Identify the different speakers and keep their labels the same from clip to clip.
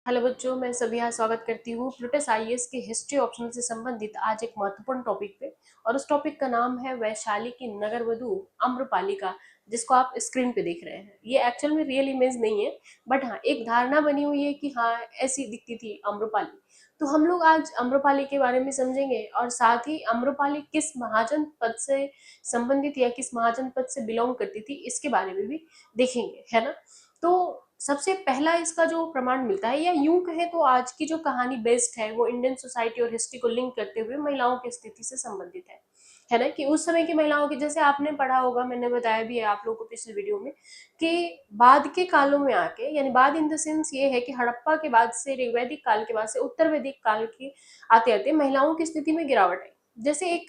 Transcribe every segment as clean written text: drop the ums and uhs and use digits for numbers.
Speaker 1: Hello बच्चों, मैं सबिहा स्वागत करती हूँ प्लूटस आईएएस के हिस्ट्री ऑप्शनल से संबंधित आज एक महत्वपूर्ण टॉपिक पे। और उस टॉपिक का नाम है वैशाली की नगर वधु आम्रपालिका, जिसको आप स्क्रीन पे देख रहे हैं। ये एक्चुअल में रियल इमेज नहीं है, बट हाँ एक धारणा बनी हुई है कि हाँ ऐसी दिखती थी आम्रपाली। तो हम लोग आज आम्रपाली के बारे में समझेंगे और साथ ही आम्रपाली किस महाजन पद से संबंधित या किस महाजन पद से बिलोंग करती थी इसके बारे में भी देखेंगे, है ना। तो सबसे पहला इसका जो प्रमाण मिलता है, या यूं कहें तो आज की जो कहानी बेस्ड है वो इंडियन सोसाइटी और हिस्ट्री को लिंक करते हुए महिलाओं की स्थिति से संबंधित है ना। कि उस समय की महिलाओं की, जैसे आपने पढ़ा होगा, मैंने बताया भी है आप लोगों को पिछले वीडियो में, कि बाद के कालों में आके, यानी बाद इन द सेंस ये है कि हड़प्पा के बाद से, ऋग्वैदिक काल के बाद से उत्तर वैदिक काल के आते आते महिलाओं की स्थिति में गिरावट आई। जैसे एक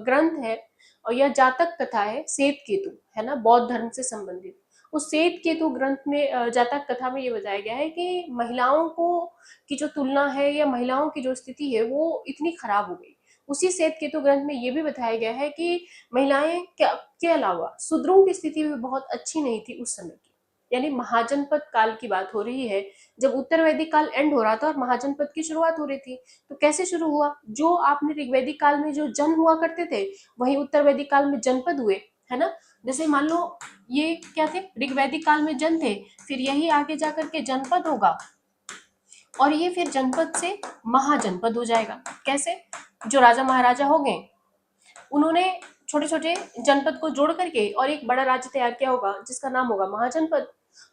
Speaker 1: ग्रंथ है और यह जातक कथा है श्वेत केतु, है ना, बौद्ध धर्म से संबंधित। उस श्वेत केतु ग्रंथ में जातक कथा में ये बताया गया है कि महिलाओं को की जो तुलना है या महिलाओं की जो स्थिति है वो इतनी खराब हो गई। उसी श्वेत केतु ग्रंथ में ये भी बताया गया है कि महिलाएं के अलावा शूद्रों की स्थिति भी बहुत अच्छी नहीं थी उस समय की। यानी महाजनपद काल की बात हो रही है, जब उत्तर वैदिक काल एंड हो रहा था और महाजनपद की शुरुआत हो रही थी। तो कैसे शुरू हुआ? जो आपने ऋग्वैदिक काल में जो जन हुआ करते थे, वही उत्तर वैदिक काल में जनपद हुए, है ना। जैसे मान लो ये क्या थे, ऋग्वैदिक काल में जन थे, फिर यही आगे जाकर के जनपद होगा और ये फिर जनपद से महाजनपद हो जाएगा। कैसे? जो राजा महाराजा हो गए, उन्होंने छोटे छोटे जनपद को जोड़ करके और एक बड़ा राज्य तैयार किया होगा जिसका नाम होगा महाजनपद।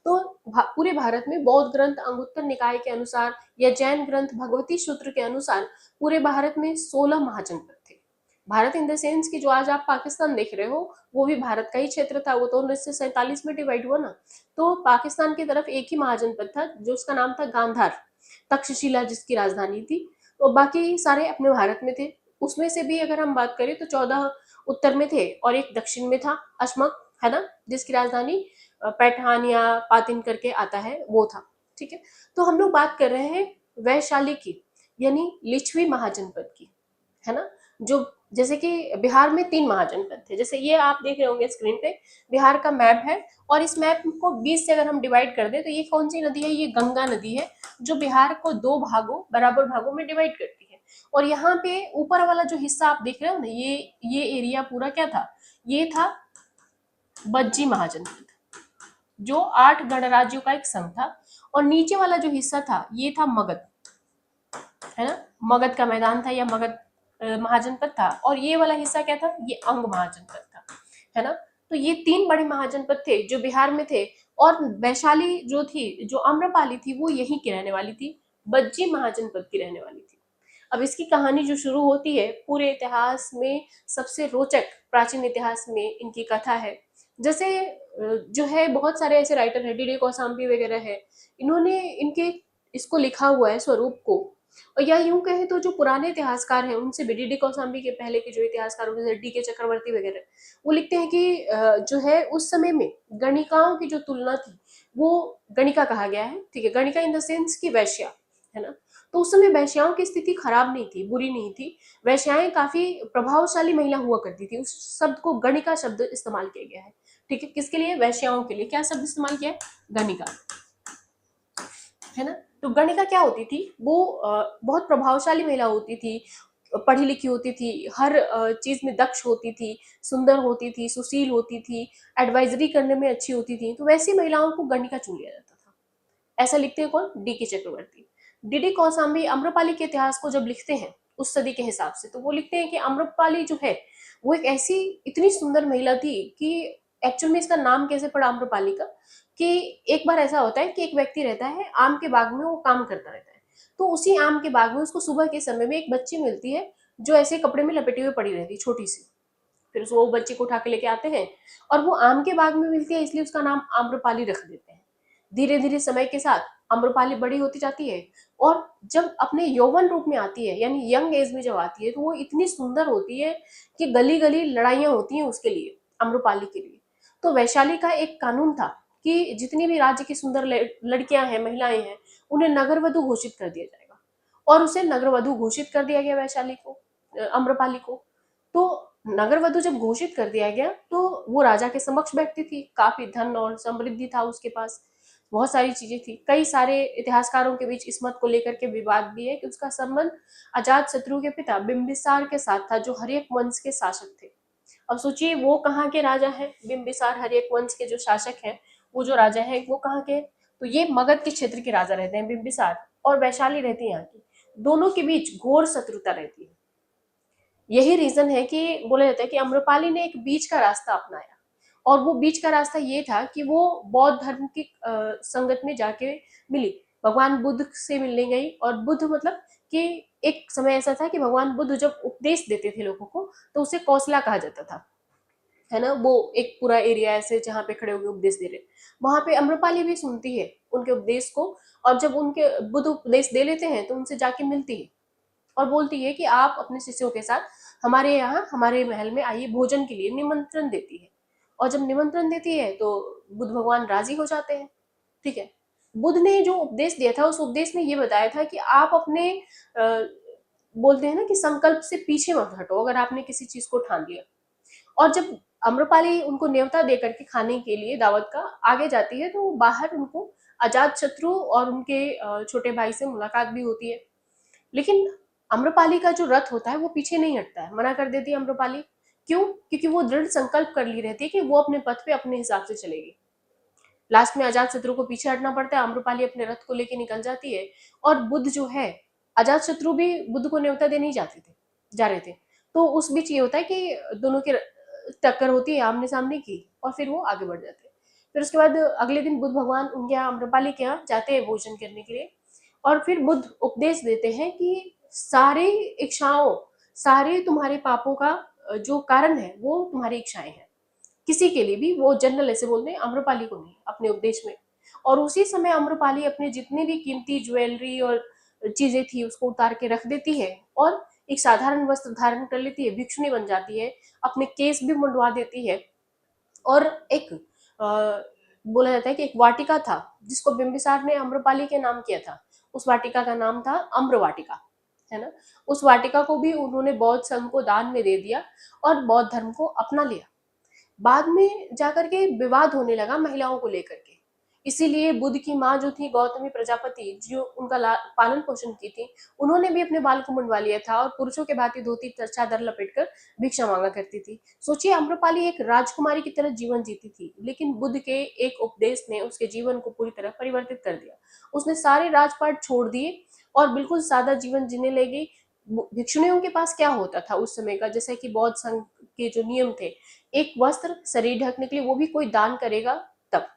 Speaker 1: तो पूरे भारत में बौद्ध ग्रंथ अंगुत्तर निकाय के अनुसार या जैन ग्रंथ भगवती सूत्र के अनुसार पूरे भारत में 16 महाजनपद थे। भारत इन द सेंस की जो आज आप पाकिस्तान देख रहे हो वो भी भारत का ही क्षेत्र था। वो तो 1947 में डिवाइड हुआ ना। तो पाकिस्तान की तरफ एक ही महाजनपद था जो उसका नाम था गांधार, तक्षशिला जिसकी राजधानी थी। तो बाकी सारे अपने भारत में थे। उसमें से भी अगर हम बात करें तो 14 उत्तर में थे और एक दक्षिण में था, अशमक, है ना, जिसकी राजधानी पैठान या पातिन करके आता है, वो था। ठीक है। तो हम लोग बात कर रहे हैं वैशाली की, यानी लिच्छवी महाजनपद की, है ना। जो जैसे कि बिहार में 3 महाजनपद थे, जैसे ये आप देख रहे होंगे स्क्रीन पे, बिहार का मैप है। और इस मैप को 20 से अगर हम डिवाइड कर दें तो ये कौन सी नदी है? ये गंगा नदी है, जो बिहार को 2 भागों, बराबर भागों में डिवाइड करती है। और यहाँ पे ऊपर वाला जो हिस्सा आप देख रहे हो ना, ये एरिया पूरा क्या था? ये था बज्जी महाजनपद, जो 8 गणराज्यों का एक संघ था। और नीचे वाला जो हिस्सा था ये था मगध, है ना। मगध का मैदान था या मगध महाजनपद था। और ये वाला हिस्सा क्या था? ये अंग महाजनपद था, है ना। तो ये 3 बड़े महाजनपद थे जो बिहार में थे। और वैशाली जो थी, जो आम्रपाली थी, वो यहीं की रहने वाली थी, बज्जी महाजनपद की रहने वाली थी। अब इसकी कहानी जो शुरू होती है, पूरे इतिहास में सबसे रोचक, प्राचीन इतिहास में इनकी कथा है। जैसे जो है बहुत सारे ऐसे राइटर है, डी डी कौशाम्बी वगैरह है, इन्होंने इनके इसको लिखा हुआ है स्वरूप को। और या यूं कहे तो जो पुराने इतिहासकार हैं उनसे भी, डी डी कौशाम्बी के पहले के जो इतिहासकार जैसे डी के चक्रवर्ती वगैरह, वो लिखते हैं कि जो है उस समय में गणिकाओं की जो तुलना थी वो गणिका कहा गया है। ठीक है, गणिका इन द सेंस की वैश्या, है ना। तो उस समय वैश्याओं की स्थिति खराब नहीं थी, बुरी नहीं थी। वैश्याएं काफी प्रभावशाली महिला हुआ करती थी। उस शब्द को गणिका शब्द इस्तेमाल किया गया है। ठीक है, किसके लिए? वैश्याओं के लिए। क्या शब्द इस्तेमाल किया है? गणिका, है ना। तो गणिका क्या होती थी? वो बहुत प्रभावशाली महिला होती थी, पढ़ी लिखी होती थी, हर चीज में दक्ष होती थी, सुंदर होती थी, सुशील होती थी, एडवाइजरी करने में अच्छी होती थी। तो वैसी महिलाओं को गणिका चुन लिया जाता था। ऐसा लिखते हैं कौन? डी के चक्रवर्ती। डी डी कौशाम्बी आम्रपाली के इतिहास को जब लिखते हैं उस सदी के हिसाब से, तो वो लिखते हैं कि आम्रपाली जो है वो एक ऐसी इतनी सुंदर महिला थी कि एक्चुअल में इसका नाम कैसे पड़ा आम्रपाली का, कि एक बार ऐसा होता है कि एक व्यक्ति रहता है आम के बाग में, वो काम करता रहता है। तो उसी आम के बाग में उसको सुबह के समय में एक बच्ची मिलती है जो ऐसे कपड़े में लपेटी हुई पड़ी रहती है, छोटी सी। फिर वो बच्ची को उठा के लेके आते हैं और वो आम के बाग में मिलती है, इसलिए उसका नाम आम्रपाली रख देते हैं। धीरे धीरे समय के साथ आम्रपाली बड़ी होती जाती है और जब अपने यौवन रूप में आती है, यानी यंग एज में जब आती है, तो वो इतनी सुंदर होती है कि गली गली लड़ाइयां होती हैं उसके लिए, आम्रपाली के लिए। तो वैशाली का एक कानून था कि जितनी भी राज्य की सुंदर लड़कियां हैं, महिलाएं हैं, उन्हें नगरवधु घोषित कर दिया जाएगा। और उसे नगरवधु घोषित कर दिया गया वैशाली को, आम्रपाली को। तो नगरवधु जब घोषित कर दिया गया तो वो राजा के समक्ष बैठती थी, काफी धन और समृद्धि था उसके पास। बहुत सारी चीजें थी। कई सारे इतिहासकारों के बीच इस मत को लेकर के विवाद भी है कि उसका संबंध अजात शत्रु के पिता बिंबिसार के साथ था, जो हर्यक वंश के शासक थे। अब सोचिए वो कहाँ के राजा हैं, बिंबिसार हर्यक वंश के जो शासक हैं, वो जो राजा हैं वो कहाँ के, तो ये मगध के क्षेत्र के राजा रहते हैं बिंबिसार, और वैशाली रहती है यहाँ की। दोनों के बीच घोर शत्रुता रहती है। यही रीजन है कि बोला जाता है कि अम्रपाली ने एक बीच का रास्ता अपनाया, और वो बीच का रास्ता ये था कि वो बौद्ध धर्म की संगत में जाके मिली, भगवान बुद्ध से मिलने गई। और बुद्ध मतलब कि एक समय ऐसा था कि भगवान बुद्ध जब उपदेश देते थे लोगों को, तो उसे कौशला कहा जाता था, है ना। वो एक पूरा एरिया ऐसे जहाँ पे खड़े होकर उपदेश दे रहे, वहां पे अम्रपाली भी सुनती है उनके उपदेश को। और जब उनके बुद्ध उपदेश दे लेते हैं तो उनसे जाके मिलती है और बोलती है कि आप अपने शिष्यों के साथ हमारे यहाँ हमारे महल में आइए, भोजन के लिए निमंत्रण देती है। और जब निमंत्रण देती है तो बुद्ध भगवान राजी हो जाते हैं। ठीक है। बुद्ध ने जो उपदेश दिया था, उस उपदेश में ये बताया था कि आप अपने बोलते हैं ना कि संकल्प से पीछे मत हटो, अगर आपने किसी चीज को ठान लिया। और जब अम्रपाली उनको न्योता देकर के खाने के लिए दावत का आगे जाती है, तो वो बाहर उनको अजात शत्रु और उनके छोटे भाई से मुलाकात भी होती है। लेकिन अम्रपाली का जो रथ होता है वो पीछे नहीं हटता है, मना कर देती है अम्रपाली। क्यों? क्योंकि वो दृढ़ संकल्प कर ली रहती है कि वो अपने पथ पे अपने हिसाब से चलेगी। लास्ट में अजात शत्रु को पीछे हटना पड़ता है, अम्रपाली अपने रथ को लेके निकल जाती है। और बुद्ध जो है, अजात शत्रु भी बुद्ध को न्योता देने ही जा रहे थे। तो उस बीच ये होता है कि दोनों की टक्कर होती है आमने सामने की, और फिर वो आगे बढ़ जाते हैं। फिर उसके बाद अगले दिन बुद्ध भगवान उनके यहाँ अम्रपाली के यहाँ जाते हैं भोजन करने के लिए। और फिर बुद्ध उपदेश देते हैं कि सारे इच्छाओं, सारे तुम्हारे पापों का जो कारण है वो तुम्हारी इच्छाएं हैं। किसी के लिए भी, वो जनरल ऐसे बोलते हैं, आम्रपाली को नहीं, अपने उपदेश में। और उसी समय आम्रपाली अपने जितने भी कीमती ज्वेलरी और चीजें थी उसको उतार के रख देती है, और एक साधारण वस्त्र धारण कर लेती है, भिक्षुणी बन जाती है, अपने केस भी मुंडवा देती है। और एक बोला जाता है कि एक वाटिका था जिसको बिंबिसार ने आम्रपाली के नाम किया था। उस वाटिका का नाम था अम्र वाटिका, है ना। उस वाटिका को भी उन्होंने बौद्ध संघ को दान में दे दिया और बौद्ध धर्म को अपना लिया। बाद में जाकर के विवाद होने लगा महिलाओं को लेकर के। इसीलिए बुद्ध की माँ जो थी गौतमी प्रजापति, जो उनका पालन पोषण की थी, उन्होंने भी अपने बाल को मुंडवा लिया था और पुरुषों के भांति धोती चादर लपेटकर भिक्षा मांगा करती थी। सोचिए, अम्रपाली एक राजकुमारी की तरह जीवन जीती थी, लेकिन बुद्ध के एक उपदेश ने उसके जीवन को पूरी तरह परिवर्तित कर दिया। उसने सारे राजपाट छोड़ दिए और बिल्कुल सादा जीवन जीने लगी। भिक्षुणियों के पास क्या होता था उस समय का, जैसे कि बौद्ध संघ के जो नियम थे, एक वस्त्र शरीर ढकने के लिए, वो भी कोई दान करेगा तब।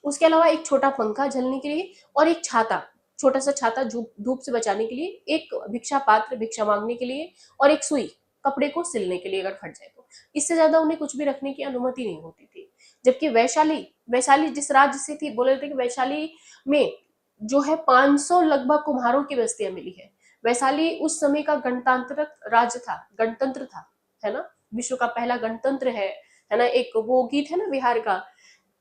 Speaker 1: उसके अलावा एक छोटा पंखा झलने के लिए, और एक छाता, छोटा सा छाता धूप से बचाने के लिए, एक भिक्षा पात्र भिक्षा मांगने के लिए, और एक सुई कपड़े को सिलने के लिए अगर फट जाए तो। इससे ज्यादा उन्हें कुछ भी रखने की अनुमति नहीं होती थी। जबकि वैशाली वैशाली जिस राज्य से थी, बोले थे कि वैशाली में जो है 500 लगभग कुम्हारों की बस्तियां मिली है। वैशाली उस समय का गणतांत्रिक राज्य था, गणतंत्र था, है ना। विश्व का पहला गणतंत्र है ना। एक वो गीत है ना बिहार का,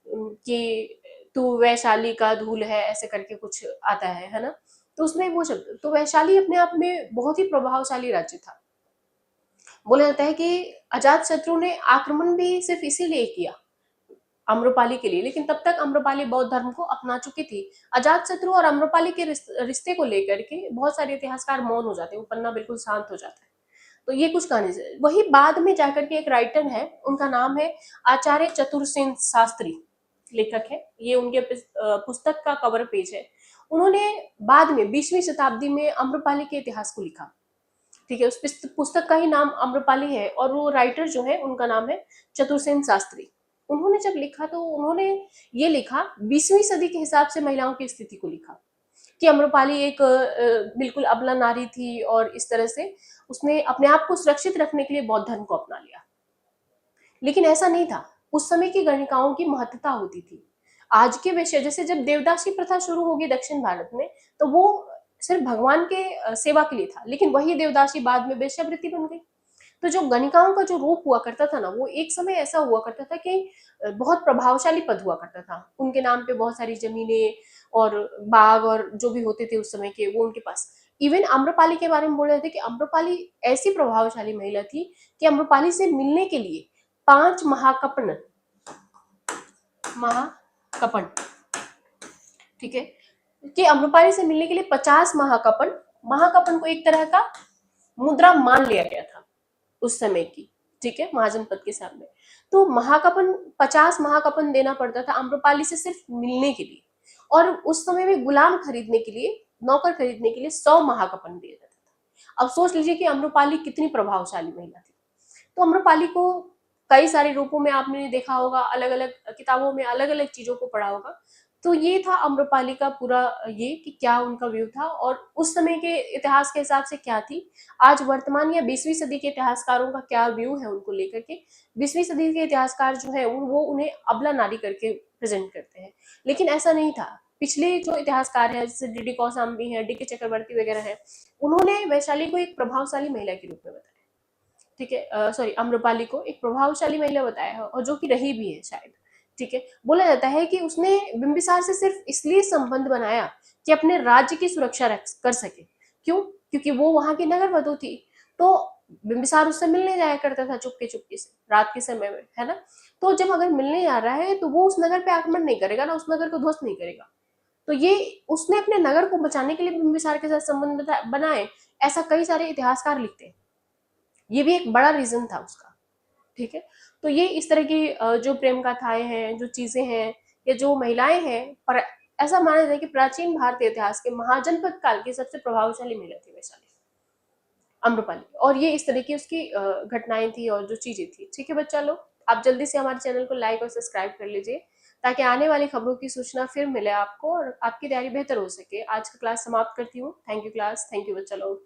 Speaker 1: कि तू वैशाली का धूल है, ऐसे करके कुछ आता है ना। तो उसमें वो शब्द, तो वैशाली अपने आप में बहुत ही प्रभावशाली राज्य था। बोला जाता है कि अजात शत्रु ने आक्रमण भी सिर्फ इसीलिए किया आम्रपाली के लिए, लेकिन तब तक आम्रपाली बौद्ध धर्म को अपना चुकी थी। अजात शत्रु और आम्रपाली के रिश्ते को लेकर के बहुत सारे इतिहासकार मौन हो जाते हैं, वो पन्ना बिल्कुल शांत हो जाता है। तो ये कुछ कहानी से वही बाद में जाकर के एक राइटर है, उनका नाम है आचार्य चतुरसेन शास्त्री, लेखक है ये। उनके पुस्तक का कवर पेज है। उन्होंने बाद में 20वीं शताब्दी में आम्रपाली के इतिहास को लिखा। ठीक है, उस पुस्तक का ही नाम आम्रपाली है, और वो राइटर जो है उनका नाम है चतुरसेन शास्त्री। उन्होंने जब लिखा तो उन्होंने ये लिखा, 20वीं सदी के हिसाब से महिलाओं की स्थिति को लिखा, कि अम्रपाली एक बिल्कुल अबला नारी थी, और इस तरह से उसने अपने आप को सुरक्षित रखने के लिए बौद्ध धर्म को अपना लिया। लेकिन ऐसा नहीं था। उस समय की गणिकाओं की महत्ता होती थी। आज के विषय, जैसे जब देवदासी प्रथा शुरू होगी दक्षिण भारत में, तो वो सिर्फ भगवान के सेवा के लिए था, लेकिन वही देवदासी बाद में वेश्यावृत्ति बन गई। तो जो गणिकाओं का जो रूप हुआ करता था ना, वो एक समय ऐसा हुआ करता था कि बहुत प्रभावशाली पद हुआ करता था। उनके नाम पे बहुत सारी जमीनें और बाग और जो भी होते थे उस समय के, वो उनके पास। इवन आम्रपाली के बारे में बोल रहे थे कि आम्रपाली ऐसी प्रभावशाली महिला थी कि आम्रपाली से मिलने के लिए 5 महाकपन महाकपन ठीक है, कि अम्रपाली से मिलने के लिए 50 महाकपन, महाकपन को एक तरह का मुद्रा मान लिया गया था उस समय की, ठीक है, महाजनपद के सामने। तो महाकपन, 50 महाकपन देना पड़ता था अम्रपाली से सिर्फ मिलने के लिए, और उस समय में गुलाम खरीदने के लिए, नौकर खरीदने के लिए 100 महाकपन दिया जाता था। अब सोच लीजिए कि अम्रपाली कितनी प्रभावशाली महिला थी। तो अम्रपाली को कई सारे रूपों में आपने देखा होगा, अलग अलग किताबों में अलग अलग चीजों को पढ़ा होगा। तो ये था अम्रपाली का पूरा, ये कि क्या उनका व्यू था और उस समय के इतिहास के हिसाब से क्या थी। आज वर्तमान या 20वीं सदी के इतिहासकारों का क्या व्यू है उनको लेकर के। 20वीं सदी के इतिहासकार जो है वो उन्हें अबला नारी करके प्रेजेंट करते हैं, लेकिन ऐसा नहीं था। पिछले जो इतिहासकार हैं जैसे डी कौशाम्बी हैं, डी चक्रवर्ती वगैरह हैं, उन्होंने वैशाली को एक प्रभावशाली महिला के रूप में बताया, ठीक है, सॉरी, अम्रपाली को एक प्रभावशाली महिला बताया है, और जो कि रही भी है शायद। ठीक है, बोला जाता है कि उसने बिंबिसार से सिर्फ इसलिए संबंध बनाया कि अपने राज्य की सुरक्षा कर सके। क्यों? क्योंकि वो वहां की नगर वधु थी। तो बिंबिसार उससे मिलने जाया करता था चुपके चुपके से रात के समय में, है ना। तो जब अगर मिलने जा रहा है तो वो उस नगर पे आक्रमण नहीं करेगा ना, उस नगर को ध्वस्त नहीं करेगा। तो ये उसने अपने नगर को बचाने के लिए बिंबिसार के साथ संबंध बनाए, ऐसा कई सारे इतिहासकार लिखते हैं। ये भी एक बड़ा रीजन था उसका। ठीक है, तो ये इस तरह की जो प्रेम कथाएं हैं, जो चीजें हैं, या जो महिलाएं हैं, पर ऐसा माना जाता है कि प्राचीन भारतीय इतिहास के महाजनपद काल की सबसे प्रभावशाली महिला थी वैशाली, अम्रपाली। और ये इस तरह की उसकी घटनाएं थी और जो चीजें थी। ठीक है बच्चा लोग, आप जल्दी से हमारे चैनल को लाइक और सब्सक्राइब कर लीजिए, ताकि आने वाली खबरों की सूचना फिर मिले आपको और आपकी तैयारी बेहतर हो सके। आज का क्लास समाप्त करती हूँ। Thank you class, thank you बच्चा लोग।